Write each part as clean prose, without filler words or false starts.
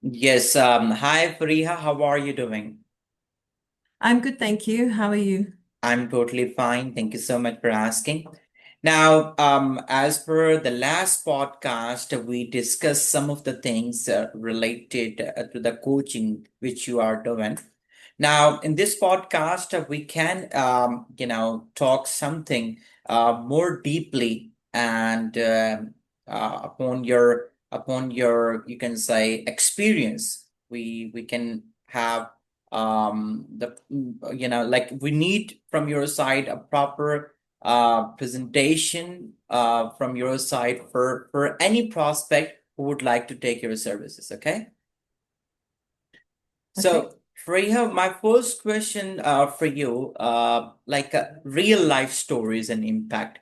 Yes. Hi, Farriha. How are you doing? I'm good, thank you. How are you? I'm totally fine. Thank you so much for asking. Now, as per the last podcast, we discussed some of the things related to the coaching which you are doing. Now, in this podcast, we can, talk something more deeply and upon your you can say experience. We can have like we need from your side a proper presentation from your side for any prospect who would like to take your services. Okay. Okay. So, Freya, my first question for you, real life stories and impact.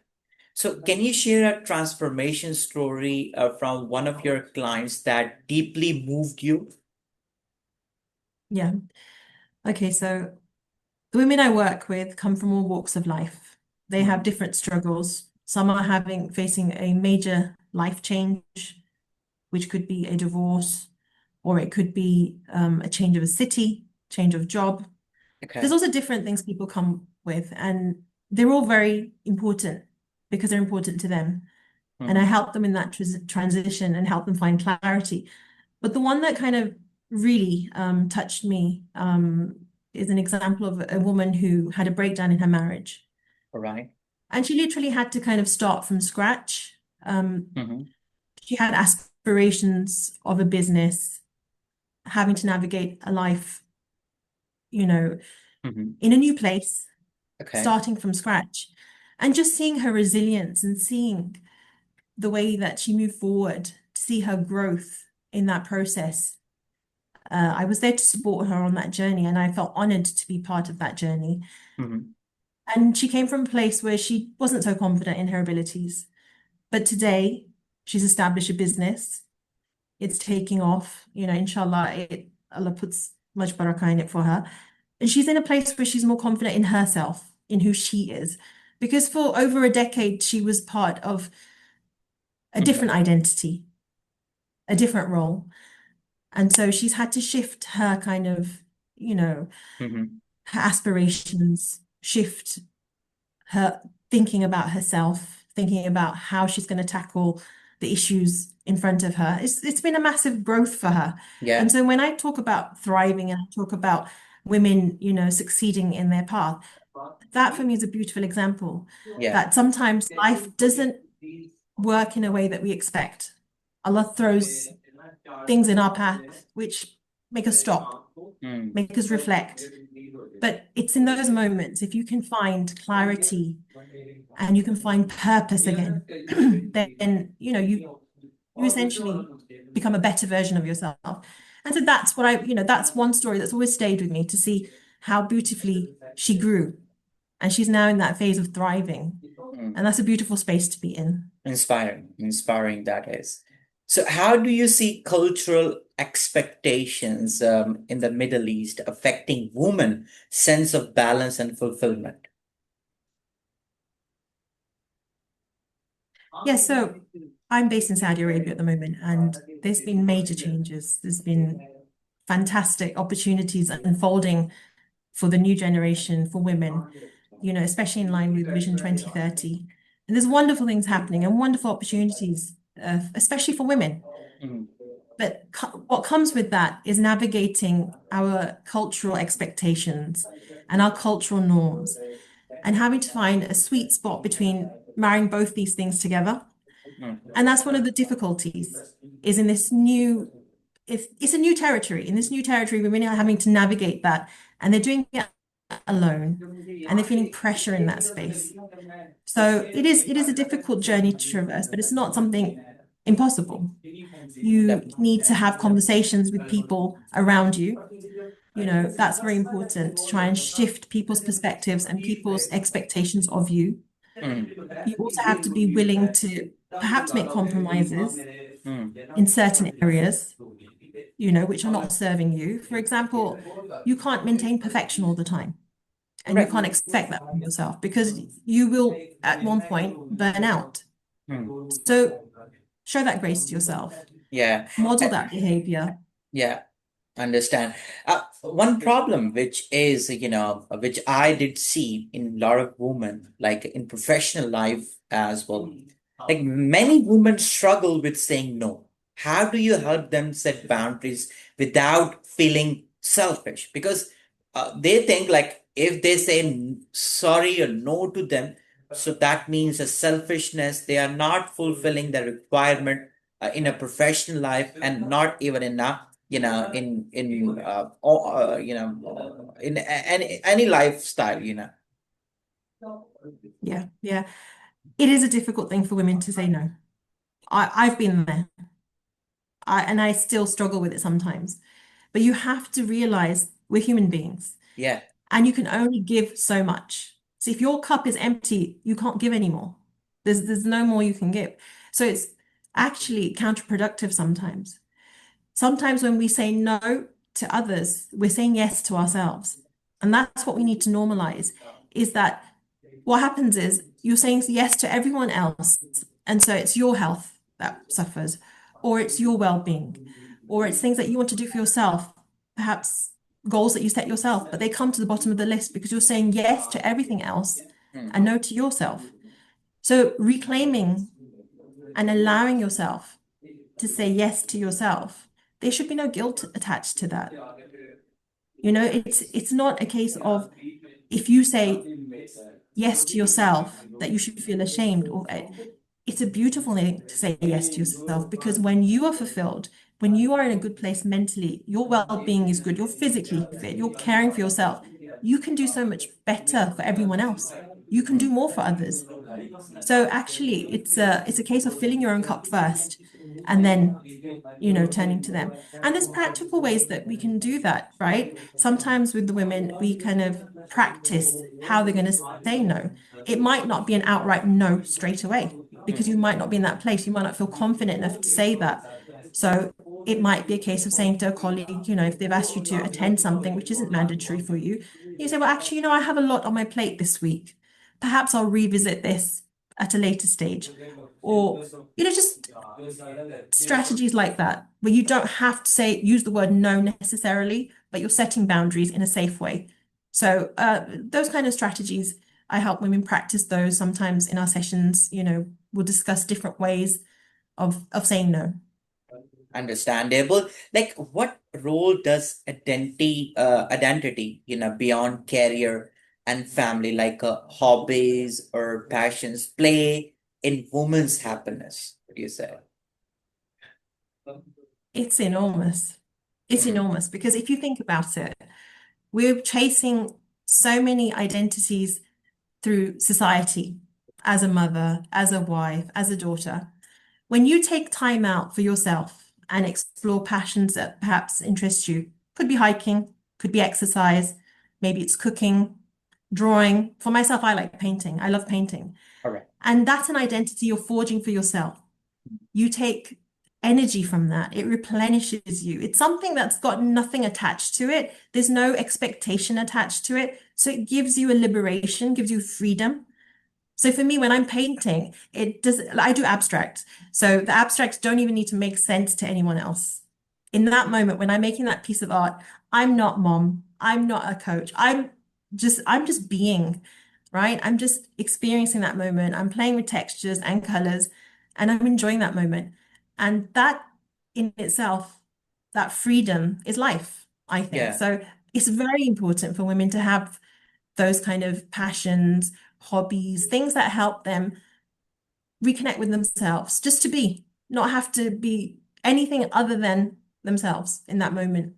So, can you share a transformation story from one of your clients that deeply moved you? Yeah. Okay, so the women I work with come from all walks of life. They have Mhm. different struggles. Some are facing a major life change, which could be a divorce, or it could be a change of a city, change of job. There's Okay. also different things people come with, and they're all very important because they're important to them. And I Mhm. help them in that transition and help them find clarity. But the one that kind of really touched me is an example of a woman who had a breakdown in her marriage. All right. And she literally had to kind of start from scratch. Mm-hmm. She had aspirations of a business, having to navigate a life, you know, Mm-hmm. in a new place, Okay. starting from scratch. And just seeing her resilience and seeing the way that she moved forward, to see her growth in that process. I was there to support her on that journey, and I felt honored to be part of that journey. Mm-hmm. And she came from a place where she wasn't so confident in her abilities. But today, she's established a business. It's taking off. Inshallah, Allah puts much barakah in it for her. And she's in a place where she's more confident in herself, in who she is. Because for over a decade, she was part of a Mm-hmm. different identity, a different role. And so she's had to shift her kind of, you know, Mm-hmm. her aspirations, shift her thinking about herself, thinking about how she's going to tackle the issues in front of her. It's been a massive growth for her. And Yeah. so when I talk about thriving and I talk about women, succeeding in their path, that for me is a beautiful example Yeah. that sometimes life doesn't work in a way that we expect. Allah throws things in our path which make us stop, Mm. make us reflect. But it's in those moments, if you can find clarity and you can find purpose again, then you essentially become a better version of yourself. And so that's what that's one story that's always stayed with me to see how beautifully she grew. And she's now in that phase of thriving. Mm. And that's a beautiful space to be in. Inspiring that is. So, how do you see cultural expectations in the Middle East affecting women' sense of balance and fulfillment? Yeah, so I'm based in Saudi Arabia at the moment, and there's been major changes. There's been fantastic opportunities unfolding for the new generation, for women, especially in line with Vision 2030. And there's wonderful things happening and wonderful opportunities, especially for women. Mm. But what comes with that is navigating our cultural expectations and our cultural norms and having to find a sweet spot between marrying both these things together. Mm. And that's one of the difficulties is in this new, it's a new territory. In this new territory, women are having to navigate that and they're doing it alone and they're feeling pressure in that space. So it is a difficult journey to traverse, but it's not something impossible. You Yep. need to have conversations with people around you. That's very important to try and shift people's perspectives and people's expectations of you. You also have to be willing to perhaps make compromises Mm. in certain areas, which are not serving you. For example, you can't maintain perfection all the time, and you Correct. can't expect that from yourself because you will at one point burn out. Mm. So show that grace to yourself, Yeah. model Uh, that behavior. Yeah. Understand. One problem, which is, which I did see in a lot of women, like in professional life as well. Like many women struggle with saying no. How do you help them set boundaries without feeling selfish? Because they think like if they say sorry or no to them, so that means a selfishness. They are not fulfilling the requirement in a professional life and not even in a in any lifestyle, Yeah, yeah. It is a difficult thing for women to say no. I've been there. And I still struggle with it sometimes. But you have to realize we're human beings yeah. and you can only give so much. So if your cup is empty, you can't give anymore. There's no more you can give. So it's actually counterproductive sometimes. Sometimes when we say no to others, we're saying yes to ourselves. And that's what we need to normalize is that what happens is you're saying yes to everyone else. And so it's your health that suffers, or it's your well-being, or it's things that you want to do for yourself, perhaps goals that you set yourself, but they come to the bottom of the list because you're saying yes to everything else Hmm. and no to yourself. So reclaiming and allowing yourself to say yes to yourself, there should be no guilt attached to that. It's not a case of if you say yes to yourself that you should feel ashamed or it's a beautiful thing to say yes to yourself because when you are fulfilled, when you are in a good place mentally, your well-being is good, you're physically fit, you're caring for yourself, you can do so much better for everyone else. You can do more for others. So actually, it's a case of filling your own cup first and then turning to them. And there's practical ways that we can do that, right? Sometimes with the women, we kind of practice how they're going to say no. It might not be an outright no straight away because you might not be in that place. You might not feel confident enough to say that. So it might be a case of saying to a colleague, if they've asked you to attend something which isn't mandatory for you, you say, well, actually, I have a lot on my plate this week. Perhaps I'll revisit this at a later stage. Or, just strategies like that, where you don't have to use the word no necessarily, but you're setting boundaries in a safe way. So those kind of strategies, I help women practice those sometimes in our sessions. We'll discuss different ways of saying no. Understandable. Like, what role does identity, beyond career and family, like hobbies or passions, play in women's happiness? What do you say? It's enormous. It's Hmm. enormous because if you think about it, we're chasing so many identities through society as a mother, as a wife, as a daughter. When you take time out for yourself and explore passions that perhaps interest you, could be hiking, could be exercise, maybe it's cooking, drawing. For myself, I like painting. I love painting. All right. And that's an identity you're forging for yourself. You take energy from that. It replenishes you. It's something that's got nothing attached to it. There's no expectation attached to it. So it gives you a liberation, gives you freedom. So for me, when I'm painting, I do abstract. So the abstracts don't even need to make sense to anyone else. In that moment, when I'm making that piece of art, I'm not mom. I'm not a coach. I'm just being, right? I'm just experiencing that moment. I'm playing with textures and colors and I'm enjoying that moment. And that in itself, that freedom is life, I think. Yeah. So it's very important for women to have those kind of passions, hobbies, things that help them reconnect with themselves, just to be, not have to be anything other than themselves in that moment.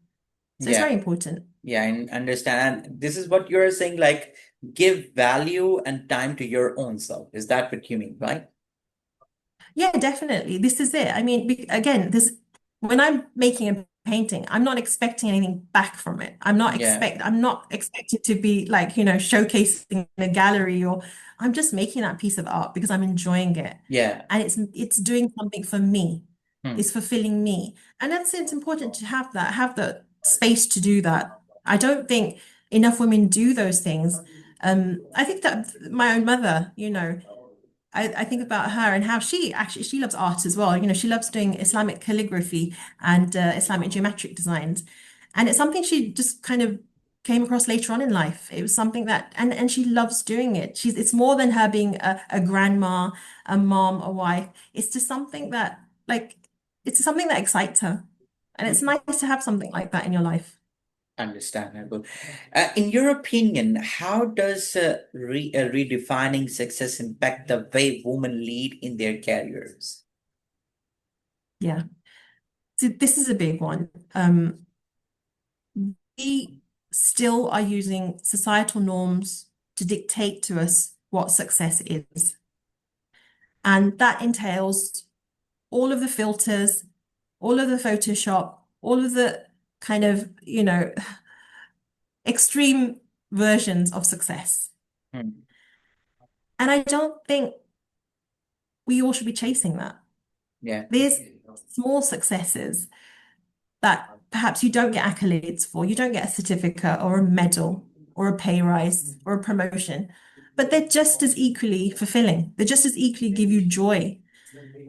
So it's very Yeah. important. Yeah, I understand. And this is what you're saying, like give value and time to your own self. Is that what you mean, right? Yeah, definitely. This is it. I mean, again, this when I'm making a painting, I'm not expecting anything back from it. Yeah. I'm not expected to be like, showcasing in a gallery or I'm just making that piece of art because I'm enjoying it. Yeah. And it's doing something for me. Hmm. It's fulfilling me. And it's important to have the space to do that. I don't think enough women do those things. I think that my own mother, I think about her and how she loves art as well. You know, she loves doing Islamic calligraphy and Islamic geometric designs. And it's something she just kind of came across later on in life. It was something that, and she loves doing it. It's more than her being a grandma, a mom, a wife. It's just something that, like, it's something that excites her. And it's Mhm. nice to have something like that in your life. Understandable. In your opinion, how does redefining success impact the way women lead in their careers? Yeah. So this is a big one. We still are using societal norms to dictate to us what success is. And that entails all of the filters, all of the Photoshop, all of the kind of, extreme versions of success. Hmm. And I don't think we all should be chasing that. Yeah. There's small successes that perhaps you don't get accolades for. You don't get a certificate or a medal or a pay rise or a promotion, but they're just as equally fulfilling. They just as equally give you joy.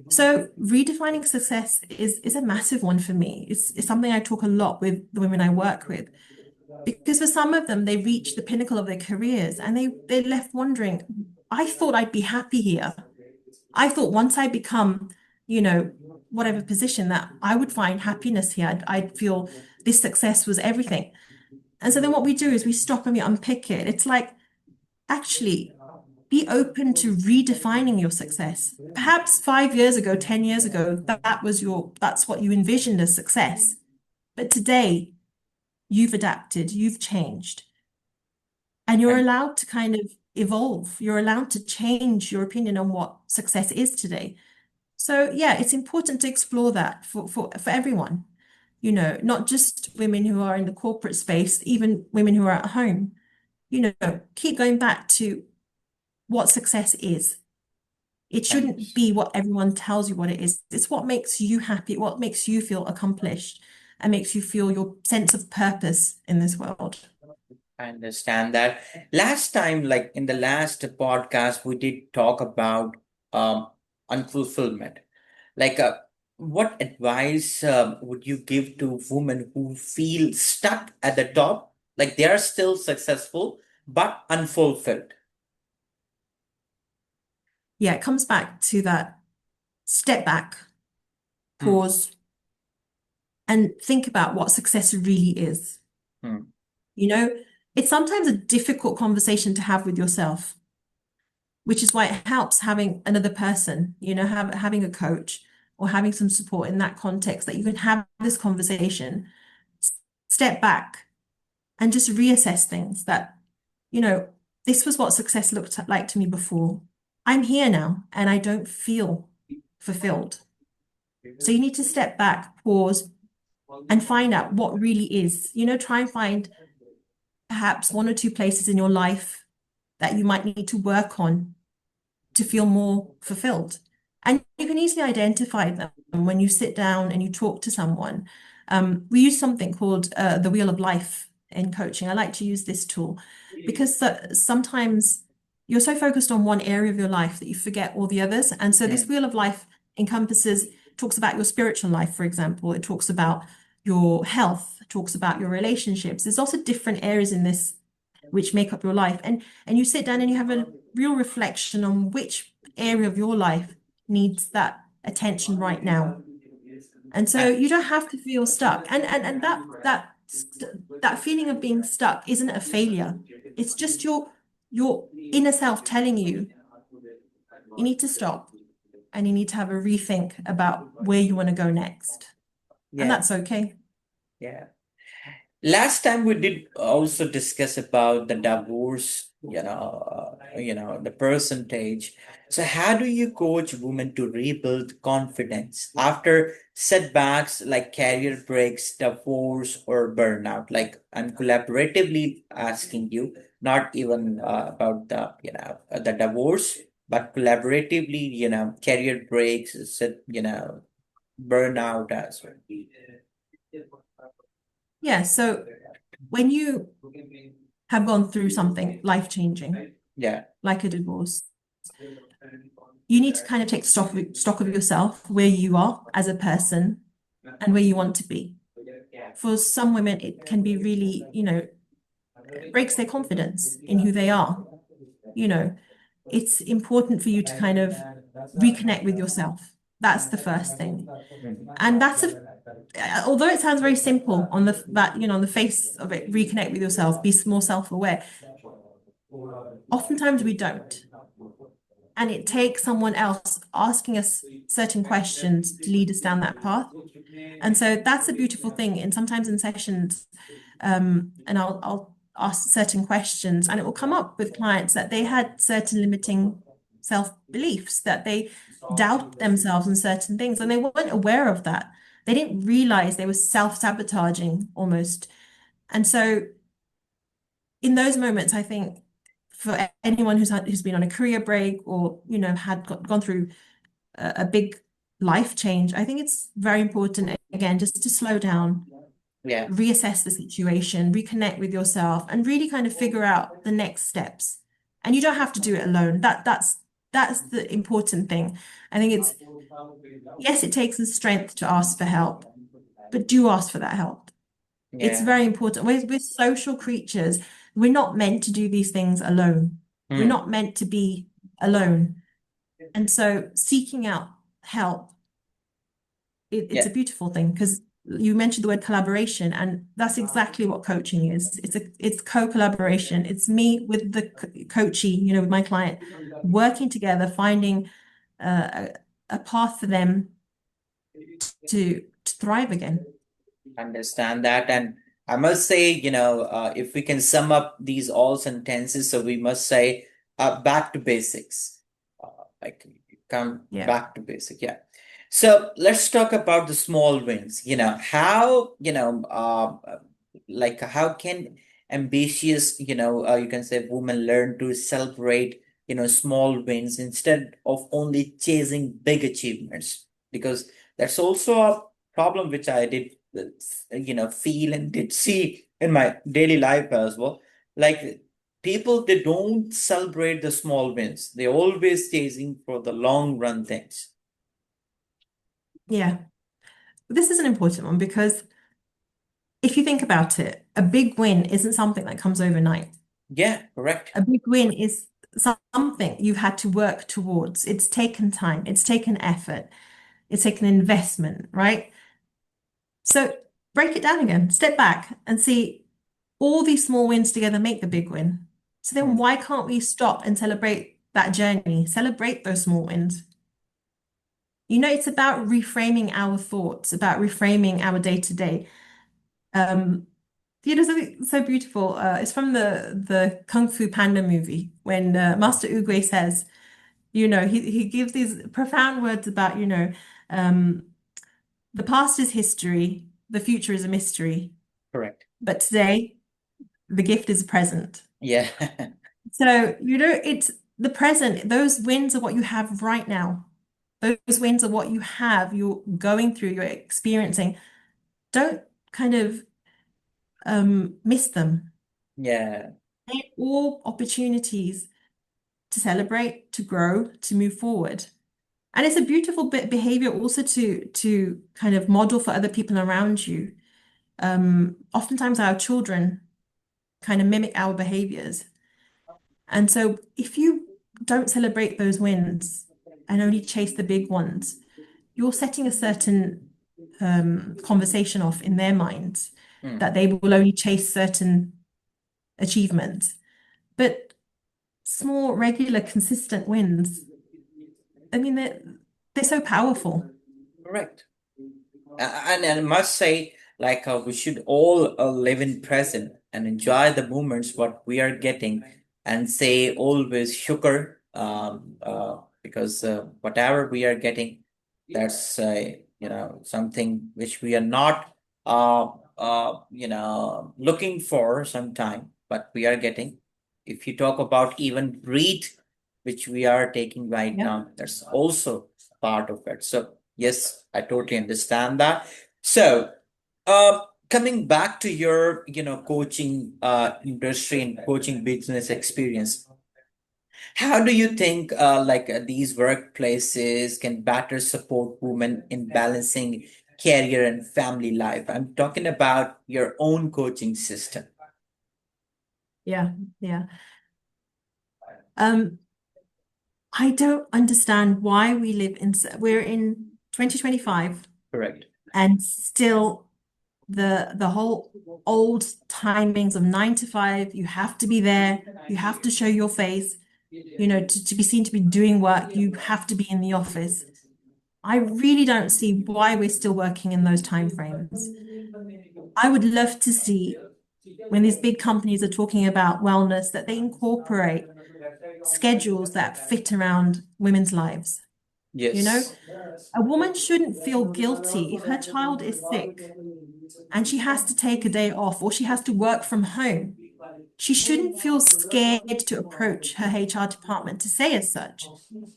So redefining success is a massive one for me. It's something I talk a lot with the women I work with because for some of them, they reach the pinnacle of their careers and they're left wondering, I thought I'd be happy here. I thought once I become, you know, whatever position that I would find happiness here. I'd feel this success was everything. And so then what we do is we stop and we unpick it. It's like, actually, be open to redefining your success. Perhaps 5 years ago, 10 years ago, that's what you envisioned as success. But today, you've adapted, you've changed, and you're And allowed to kind of evolve. You're allowed to change your opinion on what success is today. So yeah, it's important to explore that for everyone, not just women who are in the corporate space, even women who are at home. Keep going back to what success is. It shouldn't thanks. be what everyone tells you what it is. It's what makes you happy, what makes you feel accomplished, and makes you feel your sense of purpose in this world. I understand that. Last time, like in the last podcast, we did talk about um, unfulfillment. Like, what advice would you give to women who feel stuck at the top? Like they are still successful, but unfulfilled. Yeah, it comes back to that step back, Hmm. pause, and think about what success really is. Hmm. You know, it's sometimes a difficult conversation to have with yourself, which is why it helps having another person, having a coach or having some support in that context that you can have this conversation, step back and just reassess things that, you know, this was what success looked like to me before. I'm here now and I don't feel fulfilled. So you need to step back, pause, and find out what really is. Try and find perhaps one or two places in your life that you might need to work on to feel more fulfilled. And you can easily identify them when you sit down and you talk to someone. We use something called the Wheel of Life in coaching. I like to use this tool because sometimes you're so focused on one area of your life that you forget all the others. And so this Hmm. Wheel of Life talks about your spiritual life, for example. It talks about your health, talks about your relationships. There's also different areas in this which make up your life. And you sit down and you have a real reflection on which area of your life needs that attention right now. And so Ah, you don't have to feel stuck. And that feeling of being stuck isn't a failure. It's just your inner self telling you need to stop and you need to have a rethink about where you want to go next. And yeah, that's okay. yeah. Last time we did also discuss about the divorce, the percentage. So how do you coach women to rebuild confidence after setbacks like career breaks, divorce, or burnout? Like I'm collaboratively asking you, not even about the divorce, but collaboratively, career breaks, burnout as well. Yeah. So when you have gone through something life-changing, Yeah. like a divorce, you need to kind of take stock of yourself, where you are as a person and where you want to be. For some women, it can be really, breaks their confidence in who they are. You know, it's important for you to kind of reconnect with yourself. That's the first thing. And although it sounds very simple on on the face of it, reconnect with yourself, be more self-aware. Oftentimes we don't. And it takes someone else asking us certain questions to lead us down that path. And so that's a beautiful thing. And sometimes in sessions, and I'll ask certain questions, and it will come up with clients that they had certain limiting self-beliefs, that they doubt themselves in certain things, and they weren't aware of that. They didn't realize they were self-sabotaging almost. And so in those moments, I think for anyone who's been on a career break, or had gone through a big life change, I think it's very important, again, just to slow down, Yeah. reassess the situation, reconnect with yourself, and really kind of figure out the next steps. And you don't have to do it alone. That's the important thing. I think yes, it takes the strength to ask for help, but do ask for that help. It's Yeah. very important. We're social creatures. We're not meant to do these things alone. We're Hmm. not meant to be alone. And so seeking out help, it's a Yeah. beautiful thing, because you mentioned the word collaboration, and that's exactly what coaching is. It's co-collaboration. It's me with the coachee, with my client, working together, finding a path for them to thrive again. Understand that. And I must say, if we can sum up these all sentences, so we must say, back to basics. Like, come Yeah. back to basic. Yeah. So let's talk about the small wins. How, like how can ambitious, you can say women learn to celebrate, small wins instead of only chasing big achievements? Because that's also a problem which I did, feel and did see in my daily life as well. Like, people, they don't celebrate the small wins. They're always chasing for the long run things. Yeah. This is an important one, because if you think about it, a big win isn't something that comes overnight. Yeah, correct. A big win is something you've had to work towards. It's taken time, it's taken effort, it's taken investment, right? So break it down again, step back and see all these small wins together make the big win. So then Hmm. why can't we stop and celebrate that journey, celebrate those small wins? It's about reframing our thoughts, about reframing our day to day. Something so beautiful. It's from the Kung Fu Panda movie, when Master Oogway says, he gives these profound words about, um, the past is history, the future is a mystery, Correct. but today the gift is present. Yeah. So, it's the present. Those wins are what you have right now. Those wins are what you have, you're going through, you're experiencing. Don't kind of miss them. Yeah. They're all opportunities to celebrate, to grow, to move forward. And it's a beautiful bit behavior also to kind of model for other people around you. Oftentimes our children kind of mimic our behaviors. And so if you don't celebrate those wins and only chase the big ones, you're setting a certain conversation off in their minds, Hmm. that they will only chase certain achievements. But small, regular, consistent wins, I mean, they're so powerful. Correct. And I must say, like, we should all live in present and enjoy the moments what we are getting, and say always shukr, because whatever we are getting, that's something which we are not looking for sometime, but we are getting. If you talk about even breathe, which we are taking right Yeah. now, that's also part of it. So yes, I totally understand that. So, coming back to your, coaching industry and coaching business experience, How do you think these workplaces can better support women in balancing career and family life? I'm talking about your own coaching system. Yeah, yeah. Um, I don't understand why we're in 2025 Correct. and still the whole old timings of 9 to 5, you have to be there, you have to show your face, to be seen to be doing work, you have to be in the office. I really don't see why we're still working in those time frames. I would love to see when these big companies are talking about wellness that they incorporate schedules that fit around women's lives. You know, Yes. a woman shouldn't feel guilty if her child is sick and she has to take a day off or she has to work from home. She shouldn't feel scared to approach her HR department to say as such.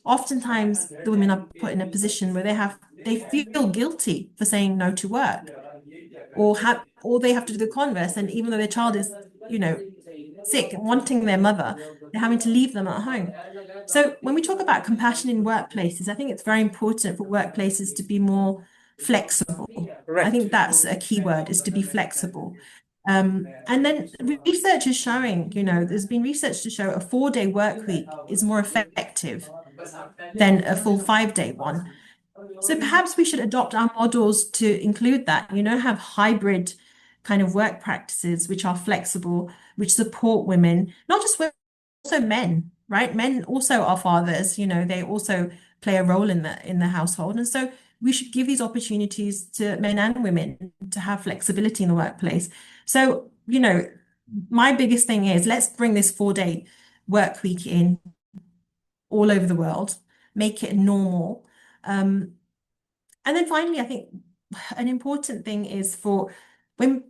Oftentimes, the women are put in a position where they feel guilty for saying no to work, or they have to do the converse. And even though their child is, sick and wanting their mother, they're having to leave them at home. So when we talk about compassion in workplaces, I think it's very important for workplaces to be more flexible. I Correct. think that's a key word, is to be flexible. And then research is showing, there's been research to show a 4-day work week is more effective than a full 5-day one. So perhaps we should adopt our models to include that, have hybrid kind of work practices which are flexible, which support women, not just women, also men, right? Men also are fathers, they also play a role in the household. And so we should give these opportunities to men and women to have flexibility in the workplace. So, my biggest thing is let's bring this 4-day work week in all over the world, make it normal. Um, and then finally, I think an important thing is for when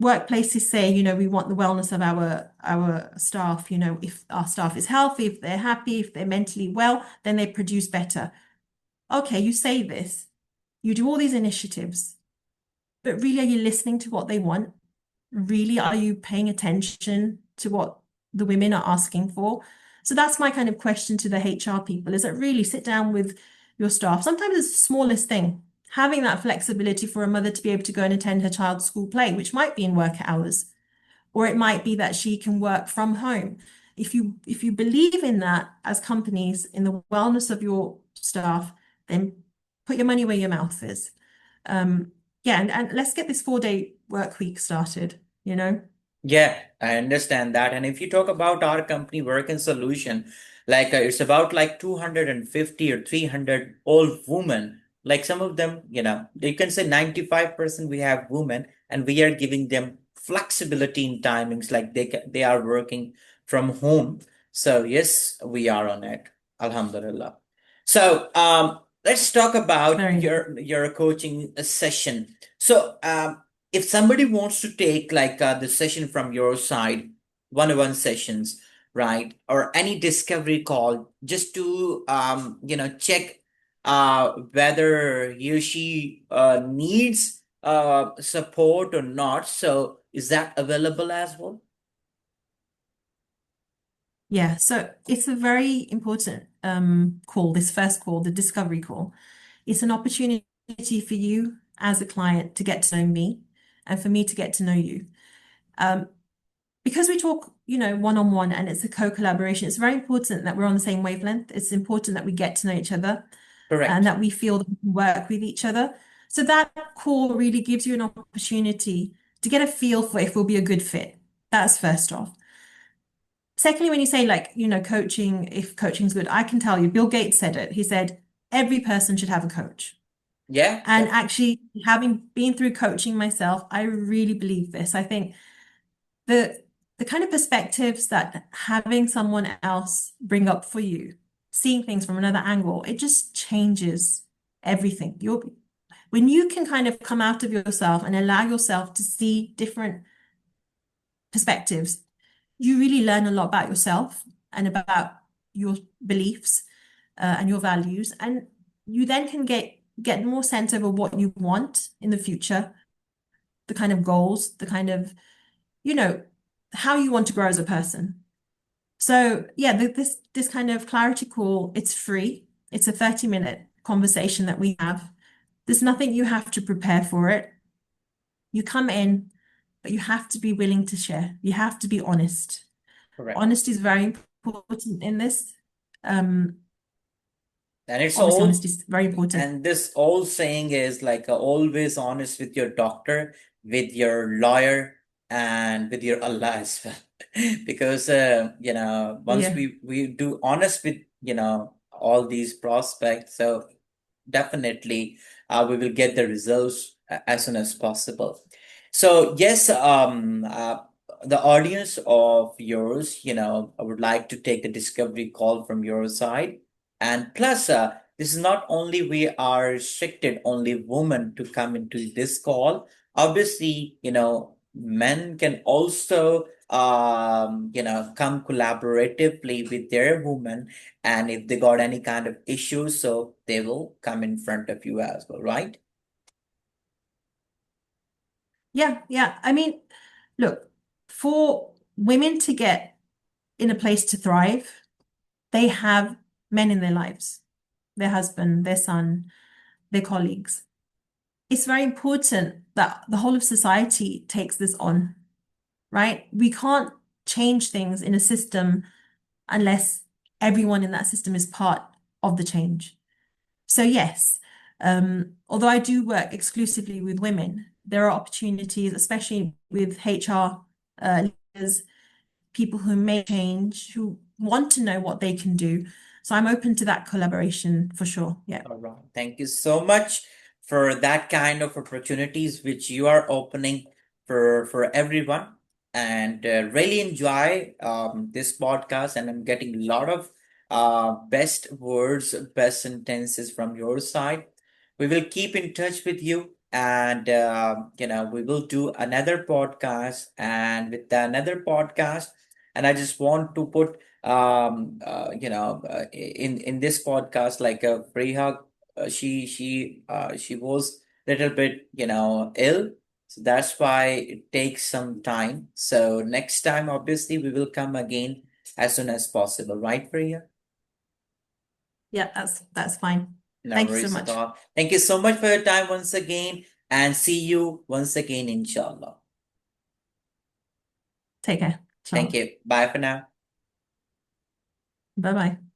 workplaces say, we want the wellness of our staff, if our staff is healthy, if they're happy, if they're mentally well, then they produce better. Okay, you say this, you do all these initiatives, but really, are you listening to what they want? Really, are you paying attention to what the women are asking for? So that's my kind of question to the HR people, is that really sit down with your staff. Sometimes it's the smallest thing, having that flexibility for a mother to be able to go and attend her child's school play, which might be in work hours, or it might be that she can work from home. If you believe in that as companies, in the wellness of your staff, then put your money where your mouth is. Yeah, and let's get this 4-day work week started. Yeah, I understand that. And if you talk about our company work and solution, it's about like 250 or 300 all women. Like some of them, you can say 95% we have women and we are giving them flexibility in timings, like they are working from home. So yes, we are on it. Alhamdulillah. So let's talk about Very your coaching session. So if somebody wants to take the session from your side, one-on-one sessions, right, or any discovery call, just to check whether he or she needs support or not. So is that available as well? Yeah, so it's a very important call, this first call, the discovery call. It's an opportunity for you as a client to get to know me and for me to get to know you. Um, because we talk, one-on-one and it's a co-collaboration, it's very important that we're on the same wavelength. It's important that we get to know each other and Correct. that we feel that we can work with each other. So that call really gives you an opportunity to get a feel for if we'll be a good fit. That's first off. Secondly, when you say coaching, if coaching's good, I can tell you, Bill Gates said it. He said, every person should have a coach. Yeah, And definitely. actually, having been through coaching myself, I really believe this. I think the the kind of perspectives that having someone else bring up for you, seeing things from another angle, it just changes everything. When you can kind of come out of yourself and allow yourself to see different perspectives, you really learn a lot about yourself and about your beliefs and your values, and you then can get more sense over what you want in the future, the kind of goals, the kind of, you know, how you want to grow as a person. So yeah, this kind of clarity call, it's free. It's a 30-minute conversation that we have. There's nothing you have to prepare for it. You come in, but you have to be willing to share. You have to be honest. Correct. Honesty is very important in this. Um, And it's Obviously, all, honesty is very important. and this old saying is like always honest with your doctor, with your lawyer, and with your Allah as well. Because once Yeah. we do honest with all these prospects, so definitely we will get the results as soon as possible. So yes, the audience of yours, I would like to take a discovery call from your side. And plus, this is not only we are restricted only women to come into this call. Obviously, men can also come collaboratively with their women, and if they got any kind of issues, so they will come in front of you as well, right? Yeah, yeah. I mean, look, for women to get in a place to thrive, they have men in their lives, their husband, their son, their colleagues. It's very important that the whole of society takes this on, right? We can't change things in a system unless everyone in that system is part of the change. So yes, although I do work exclusively with women, there are opportunities, especially with HR leaders, people who may change, who want to know what they can do. So I'm open to that collaboration for sure. Yeah. All right. Thank you so much for that kind of opportunities which you are opening for everyone. And really enjoy this podcast. And I'm getting a lot of best words, best sentences from your side. We will keep in touch with you. And we will do another podcast, and with the another podcast. And I just want to put in this podcast, like Farriha, she was little bit ill, so that's why it takes some time. So next time obviously we will come again as soon as possible, right, Farriha? Yeah, that's fine. No Thank you so worries at much. all. Thank you so much for your time once again, and see you once again, inshallah. Take care. Thank Ciao. you. Bye for now. Bye bye.